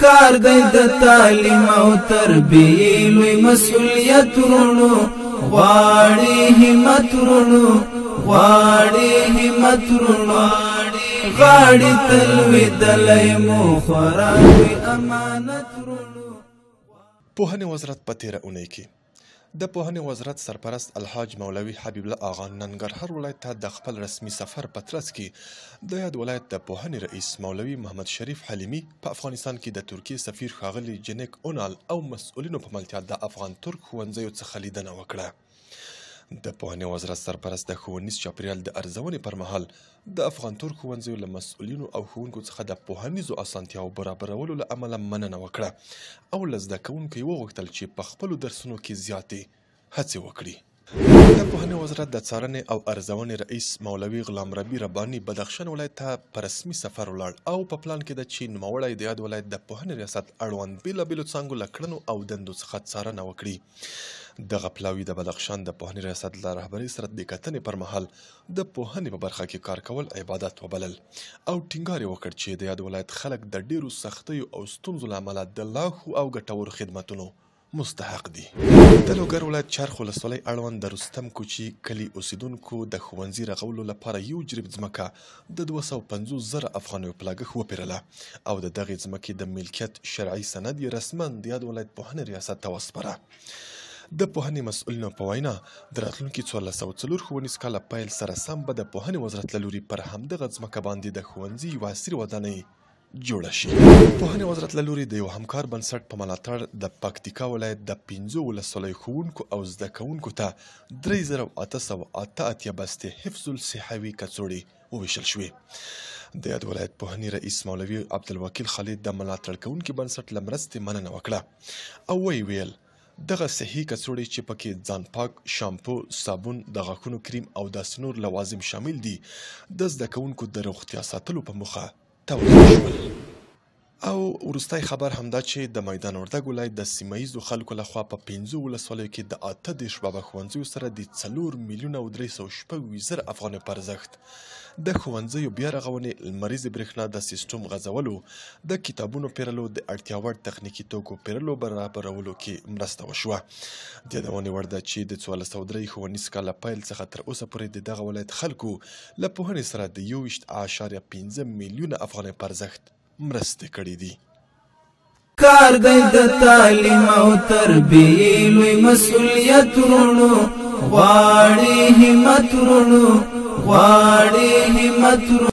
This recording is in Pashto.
کار دی د تعلیم او تربیې لوی مسؤلیت ورونو غواړي همت ورونو غواړي همت ورونو غاړي تلویدلی مو خورا لوی امانت ورونو. پوهنې وزارت په تېره اونۍ کې د پوهنې وزارت سرپرست الحاج مولوي حبیب الله آغا ننګرهار ولایت ته د خپل رسمي سفر په ترڅ کې د یاد ولایت د پوهنې رئیس مولوي محمد شریف حلیمي په افغانستان کې د ترکیې سفیر ښاغلي جنک اونال او مسؤلینو په ملتیا د افغان ترک ښوونځیو څخه لیدنه وکړه. د پوهنې وزارت سرپرست د ښوونیز چاپیریال د ارزونې پر مهال د افغان ترک ښوونځیو له مسؤلینو او ښوونکو څخه د پوهنیزو اسانتیاوو برابرولو له امله مننه وکړه او له زده کوونکو یې وغوښتل چې په خپلو درسونو کې زیاتې هڅې وکړي. د پوهنې وزارت د څارنې او ارزونې رئیس مولوي غلام ربي رباني بدخشان ولایت ته په رسمي سفر ولاړ او په پلان کې ده چې نوموړی د یاد ولایت د پوهنې ریاست اړوند بېلابېلو څانګو له کړنو او دندو څخه څارنه وکړي. دغه پلاوي د بدخشان د پوهنې ریاست له رهبرۍ سره د کتنې پر مهال د پوهنې په برخه کې کار کول عبادت وبلل او ټینګار یې وکړ چې د یاد ولایت خلک د ډېرو سختیو او ستونزو له امله د لا ښو او ګټورو خدمتونو مستحق دي. د لوګر ولایت چرخ ولسوالۍ اړوند د رستم کوچي کلي اوسیدونکو د ښوونځي رغولو لپاره یو جریب ځمکه د 250,000 افغانیو په لګښت وپېرله او د دغې ځمکې د ملکیت شرعي سند یې رسما د یاد ولایت پوهنې ریاست ته وسپاره. د پوهنې مسؤلینو په وینا د راتلونکي 1404 ښوونیز کال پیل سره سم به د پوهنې وزارت له لوري پر همدغه ځمکه باندې د ښوونځي یوه عصري ودانۍ جوړه شي. پوهنې وزارت له لوري د یو همکار بنسټ په ملاتړ د پکتیکا ولایت د 5 ولسوالیو ښوونکو او زده کوونکو ته 3888 بستې حفظ الصحوي کڅوړې وویشل شوې. د یاد ولایت پوهنې رئیس مولوي عبدالوکیل خالد د ملاتړ کوونکي بنسټ له مرستې مننه وکړه او ویل دغه صحي کڅوړې چې پکې ځان پاک، شامپو، صابون، د غاښونو کریم او داسې نور لوازم شامل دي د زده کوونکو د روغتیا ساتلو په موخه توزیع شول. او وروستی خبر همدا چې د میدان وردګ ولایت د سیمه ییزو خلکو لخوا په 5 ولسوالیو کې د 28 بابا ښوونځیو سره د 4,360,000 افغانیو په ارزښت د ښوونځیو بیا رغونې، لمریزې برېښنا د سیسټم غځولو، د کتابونو پیرلو، د اړتیا وړ تخنیکي توکو پیرلو برابرولو کې مرسته وشوه. د یادونې وړ ده چې د 1403 ښوونیز کال پیل څخه تر اوسه پورې د دغه ولایت خلکو له پوهنې سره د 21.5 میلیونه افغانۍ په ارزښت مرستې کړې دي. کار دی د تعلیم او تربیې لوی مسؤلیت ورونو غواړي همت ورونو غواړي همت ورونو